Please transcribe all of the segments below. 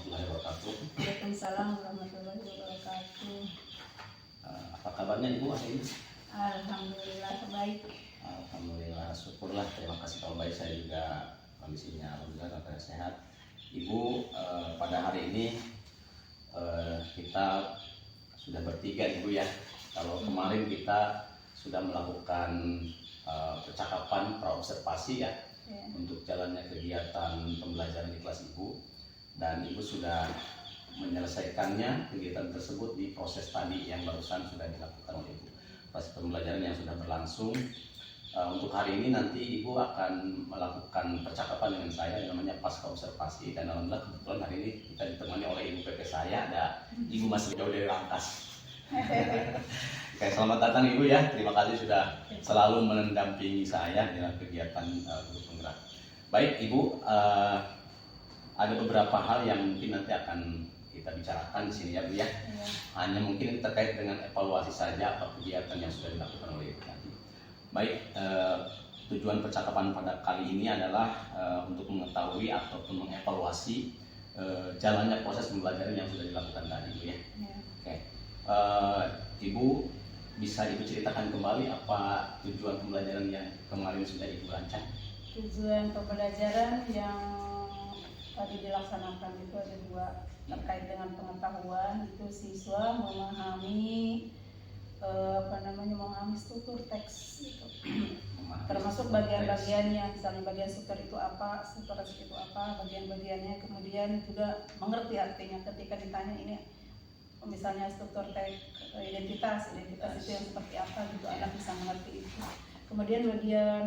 warahmatullahi wabarakatuh. Waalaikumsalam warahmatullahi wabarakatuh. Apa kabarnya Ibu hari ini? Alhamdulillah baik. Alhamdulillah, syukurlah, terima kasih kalau baik. Saya juga kondisinya alhamdulillah sehat. Ibu, pada hari ini kita sudah bertiga Ibu ya. Kalau kemarin kita sudah melakukan percakapan praobservasi ya, untuk jalannya kegiatan pembelajaran di kelas Ibu, dan Ibu sudah menyelesaikannya kegiatan tersebut di proses tadi yang barusan sudah dilakukan oleh Ibu, proses pembelajaran yang sudah berlangsung. Untuk hari ini nanti Ibu akan melakukan percakapan dengan saya yang namanya pasca observasi, dan alhamdulillah kebetulan hari ini kita ditemani oleh Ibu PP saya, dan Ibu masih jauh dari Rangkas. Oke, selamat datang Ibu ya. Terima kasih sudah selalu mendampingi saya dalam kegiatan grup penggerak. Baik Ibu, ada beberapa hal yang mungkin nanti akan kita bicarakan di sini ya Bu ya. Hanya mungkin terkait dengan evaluasi saja apa kegiatan yang sudah dilakukan oleh Ibu tadi. Baik, tujuan percakapan pada kali ini adalah untuk mengetahui ataupun mengevaluasi jalannya proses pembelajaran yang sudah dilakukan tadi Bu ya. Oke. Ibu bisa Ibu ceritakan kembali apa tujuan pembelajaran yang kemarin sudah Ibu rancang? Tujuan pembelajaran yang tadi dilaksanakan itu ada dua, terkait dengan pengetahuan. Itu siswa memahami memahami struktur teks itu. Termasuk bagian-bagiannya, misalnya bagian struktur itu apa, struktur teks itu apa, bagian-bagiannya. Kemudian juga mengerti artinya ketika ditanya ini, misalnya struktur teks identitas itu yang seperti apa gitu, anak bisa mengerti itu. Kemudian bagian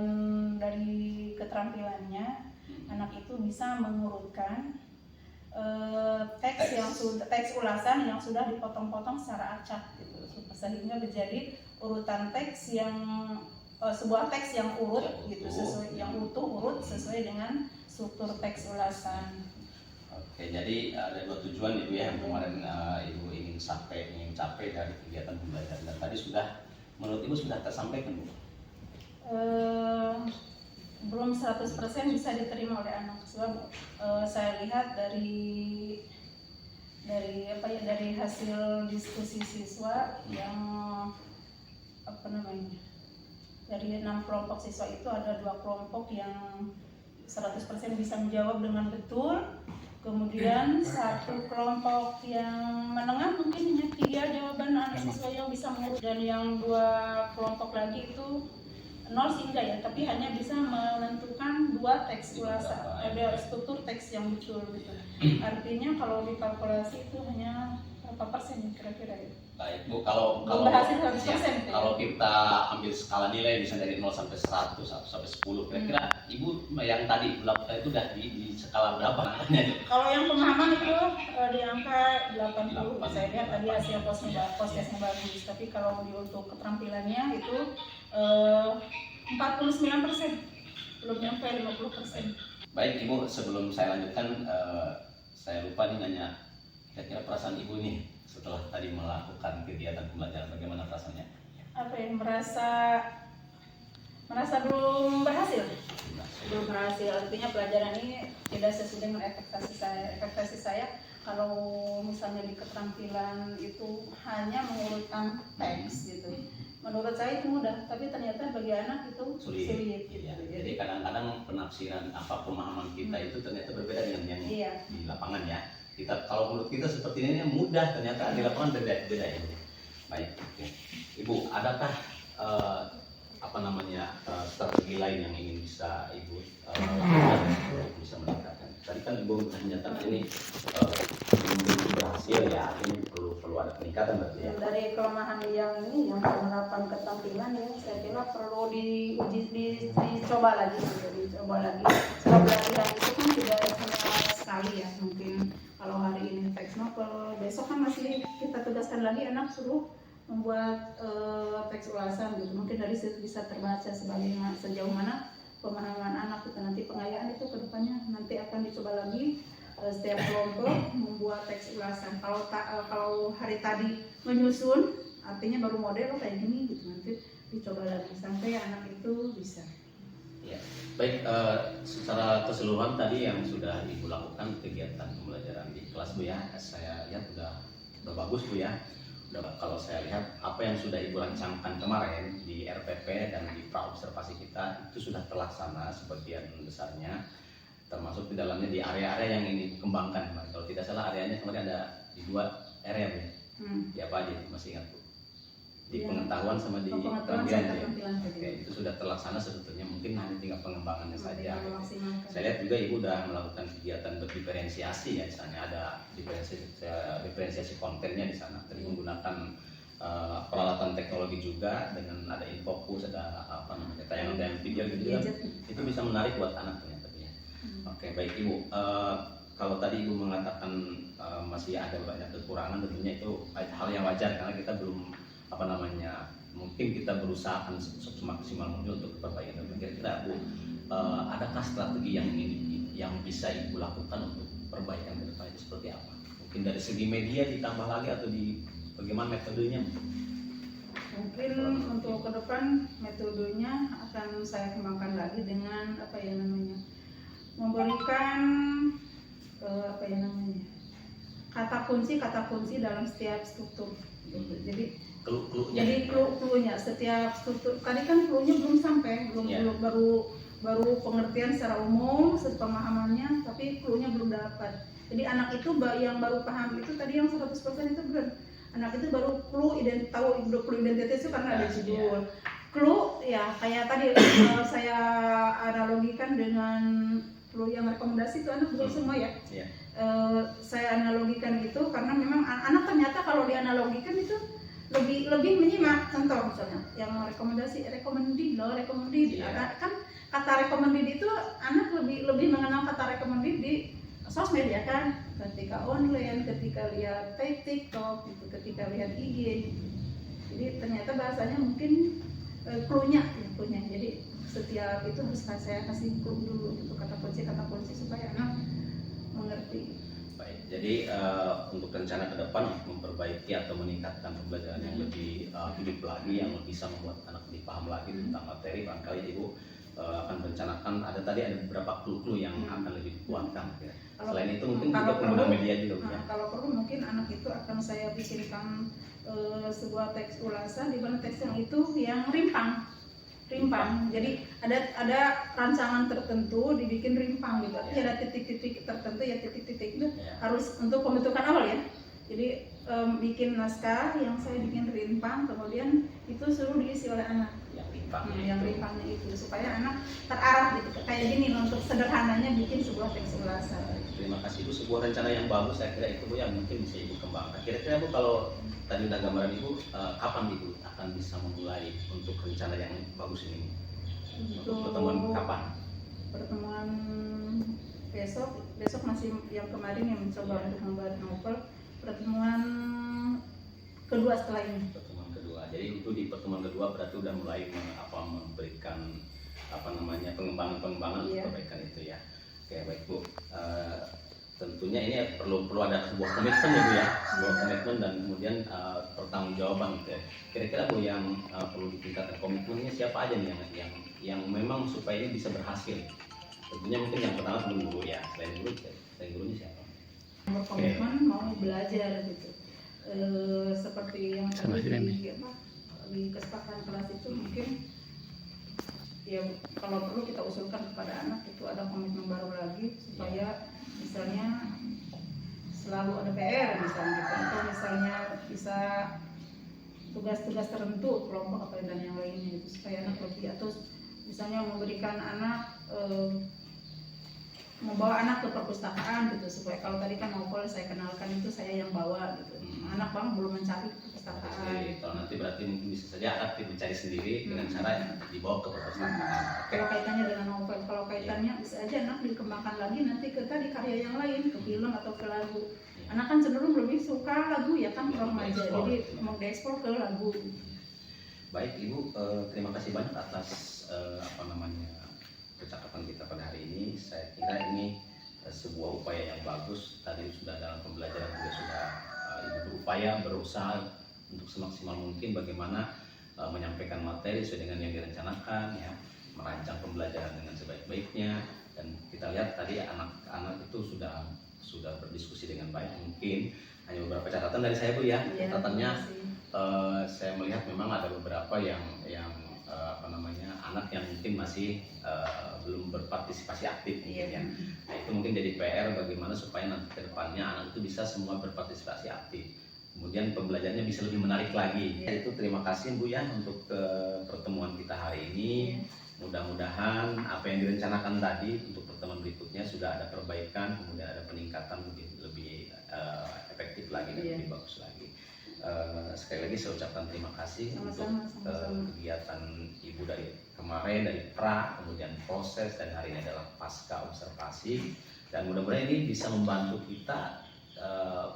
dari keterampilannya, anak itu bisa mengurutkan teks ulasan yang sudah dipotong-potong secara acak gitu, sehingga menjadi urutan teks yang sebuah teks yang urut gitu, sesuai yang utuh urut sesuai dengan struktur teks ulasan. Oke, jadi ada dua tujuan Ibu ya yang kemarin Ibu ingin capai dari kegiatan pembelajaran, dan tadi sudah menurut Ibu sudah tersampaikan Bu? Belum 100% bisa diterima oleh anak. Sebab saya lihat dari hasil diskusi siswa yang dari 6 kelompok siswa itu ada 2 kelompok yang 100% bisa menjawab dengan betul. Kemudian 1 kelompok yang menengah mungkin hanya 3 jawaban anak siswa yang bisa mengurut, dan yang 2 kelompok lagi itu 0 sih enggak ya, tapi hanya bisa menentukan 2 teks ulasan, ada struktur teks yang betul gitu. Artinya kalau dikalkulasi itu hanya berapa persen kira-kira ya? Baik Bu, kalau berhasil 100%. Kalau kita ambil skala nilai misalnya dari 0 sampai 100, 1 sampai 10, kira-kira Ibu yang tadi Ibu lakukan itu udah di skala berapa? Kalau yang pemahaman itu di angka 80. Saya lihat tadi hasil posesnya bagus, tapi kalau untuk keterampilannya itu 49%, belum nyampe 50%. Baik Ibu, sebelum saya lanjutkan, saya lupa nih nanya, kira-kira perasaan Ibu nih setelah tadi melakukan kegiatan pembelajaran, bagaimana perasaannya? Apa ya, merasa belum berhasil. Belum berhasil, artinya pelajaran ini tidak sesuai dengan ekspektasi saya. Kalau misalnya di keterampilan itu hanya mengurutkan teks gitu, menurut saya itu mudah, tapi ternyata bagi anak itu sulit gitu. Ya, jadi kadang-kadang penafsiran pemahaman kita itu ternyata berbeda dengan yang di lapangan ya. Kalau menurut kita seperti ini mudah, ternyata di lapangan beda ya. Baik, oke. Ibu, adakah strategi lain yang ingin bisa Ibu bisa meningkatkan? Tadi kan Ibu menyatakan ini berhasil ya, ini perlu ada peningkatan berarti ya. Dari kelemahan yang penerapan keterampilan ya, saya kira perlu dicoba lagi. Sebab pelatihan itu kan tidak hanya sekali ya, mungkin kalau hari ini teks novel, besok kan masih kita tugaskan lagi anak suruh membuat teks ulasan gitu. Mungkin dari situ bisa terbaca sejauh mana pemahaman anak itu. Nanti pengayaan itu kedepannya nanti akan dicoba lagi, setiap kelompok membuat teks ulasan. Kalau hari tadi menyusun, artinya baru model kayak gini gitu, nanti dicoba lagi sampai anak itu bisa. Ya, baik. Secara keseluruhan tadi yang sudah Ibu lakukan kegiatan pembelajaran di kelas Bu ya, saya lihat udah bagus Bu ya. Kalau saya lihat apa yang sudah Ibu rancangkan kemarin di RPP dan di praobservasi kita itu sudah terlaksana sebagian besarnya, termasuk di dalamnya di area-area yang ingin dikembangkan. Kalau tidak salah areanya kemarin ada di 2 area Bu ya. Di apa aja masih ingat Bu? Di pengetahuan sama di keterampilan ya. Oke, itu sudah terlaksana sebetulnya, mungkin hanya tinggal pengembangannya saja. Saya lihat juga Ibu sudah melakukan kegiatan berdiferensiasi ya, misalnya ada diferensiasi kontennya di sana, tadi menggunakan peralatan teknologi juga dengan ada infocus, ada apa namanya tayangan video gitu kan, itu bisa menarik buat anak ternyata ya. Oke, baik Ibu. Kalau tadi Ibu mengatakan masih ada banyak kekurangan, tentunya itu hal yang wajar karena kita belum apa namanya, mungkin kita berusaha akan semaksimal mungkin untuk perbaikan. Dan kira-kira Bu, adakah strategi yang bisa Ibu lakukan untuk perbaikan ke depan itu seperti apa? Mungkin dari segi media ditambah lagi atau di bagaimana metodenya? Mungkin untuk ke depan metodenya akan saya kembangkan lagi dengan apa ya namanya, memberikan apa ya namanya, kata kunci dalam setiap struktur. Jadi clue-nya setiap struktur. Tadi kan clue-nya belum sampai, baru pengertian secara umum, pemahamannya, tapi clue-nya belum dapat. Jadi anak itu yang baru paham itu tadi yang 100% itu benar. Anak itu baru clue identitas itu karena ada judul. Clue ya kayak tadi saya analogikan dengan clue yang rekomendasi itu anak betul semua ya. Saya analogikan itu karena memang anak ternyata kalau dianalogikan itu lebih menyimak. Contoh misalnya yang recommended kan kata recommended itu anak lebih mengenal kata recommended di sosmed ya kan, ketika online, ketika lihat TikTok gitu, ketika lihat IG gitu. Jadi ternyata bahasanya mungkin clue-nya. Jadi setiap itu harus saya kasih clue dulu gitu, kata kunci supaya anak mengerti. Baik, jadi untuk rencana ke depan memperbaiki atau meningkatkan pembelajaran yang lebih hidup lagi, yang bisa membuat anak lebih paham lagi tentang materi, barangkali Ibu akan rencanakan ada beberapa clue-clue yang akan lebih dikuatkan. Ya. Selain itu mungkin juga penggunaan media juga. Kalau perlu mungkin anak itu akan saya bikinkan sebuah teks ulasan di mana teks yang itu yang rimpang. Jadi ada rancangan tertentu dibikin rimpang gitu. Artinya ada titik-titik tertentu ya, titik-titik itu harus untuk pembentukan awal ya. Jadi bikin naskah yang saya bikin rimpang, kemudian itu suruh diisi oleh anak. Yang rimpangnya itu supaya anak terarah gitu. Kayak gini untuk sederhananya bikin sebuah teks ulasan. Terima kasih Bu, sebuah rencana yang bagus saya kira itu Bu yang mungkin bisa Ibu kembangkan. Kira-kira Bu kalau tadi udah gambaran Ibu, kapan Ibu akan bisa memulai untuk rencana yang bagus ini? Untuk pertemuan kapan? Pertemuan besok masih yang kemarin yang mencoba untuk membuat novel. Pertemuan kedua setelah ini. Pertemuan kedua. Jadi itu di pertemuan kedua berarti udah mulai memberikan pengembangan perbaikan itu ya. Oke, baik Bu. Tentunya ini perlu ada sebuah komitmen ya Bu ya, sebuah komitmen dan kemudian pertanggungjawaban gitu ya. Kira-kira Bu yang perlu ditingkatkan komitmennya siapa aja nih yang memang supaya ini bisa berhasil? Tentunya mungkin yang pertama guru ya, selain gurunya siapa? Berkomitmen mau belajar gitu. Seperti yang tadi di kesepakatan kelas itu mungkin ya kalau perlu kita usulkan kepada anak itu ada komitmen baru lagi supaya misalnya selalu ada PR misalnya gitu, atau misalnya bisa tugas-tugas tertentu kelompok atau dan yang lainnya gitu, supaya anak lebih, atau misalnya memberikan anak membawa anak ke perpustakaan gitu, supaya kalau tadi kan novel saya kenalkan itu saya yang bawa gitu, anak bang belum mencari perpustakaan. Kalau nanti berarti mungkin bisa saja anak mencari sendiri dengan cara yang dibawa ke perpustakaan. Kalau kaitannya dengan novel, kalau kaitannya bisa aja anak dikembangkan lagi nanti ke tadi karya yang lain, ke film atau ke lagu. Anak kan cenderung lebih suka lagu ya kan, remaja, jadi mau diekspor ke lagu. Baik Ibu, terima kasih banyak atas percakapan kita pada hari ini. Saya kira ini sebuah upaya yang bagus. Tadi sudah dalam pembelajaran juga sudah Ibu berupaya berusaha untuk semaksimal mungkin bagaimana menyampaikan materi sesuai dengan yang direncanakan ya. merancang pembelajaran dengan sebaik-baiknya. Dan kita lihat tadi anak-anak itu sudah berdiskusi dengan baik. Mungkin hanya beberapa catatan dari saya, Bu ya. Catatannya saya melihat memang ada beberapa yang anak yang mungkin masih belum berpartisipasi aktif mungkin ya. Nah, itu mungkin jadi PR bagaimana supaya nanti ke depannya anak itu bisa semua berpartisipasi aktif. Kemudian pembelajarannya bisa lebih menarik lagi. Itu terima kasih Bu ya untuk pertemuan kita hari ini. Mudah-mudahan apa yang direncanakan tadi untuk pertemuan berikutnya sudah ada perbaikan, kemudian ada peningkatan lebih efektif lagi dan lebih bagus lagi. Sekali lagi saya ucapkan terima kasih untuk kegiatan Ibu dari kemarin, dari pra, kemudian proses, dan hari ini adalah pasca observasi. Dan mudah-mudahan ini bisa membantu kita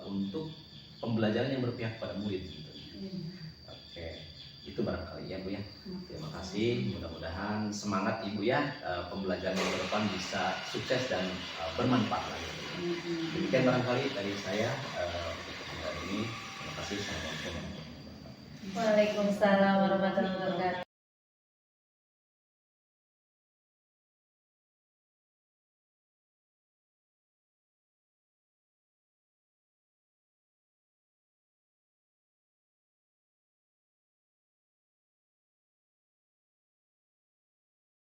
untuk pembelajaran yang berpihak pada murid gitu. Oke, itu barangkali ya Bu ya. Terima kasih, mudah-mudahan semangat Ibu ya, pembelajaran yang ke depan bisa sukses dan bermanfaat lagi. Demikian barangkali dari saya untuk kesempatan ini. Terima kasih. Assalamualaikum warahmatullahi wabarakatuh. Waalaikumsalam warahmatullahi wabarakatuh.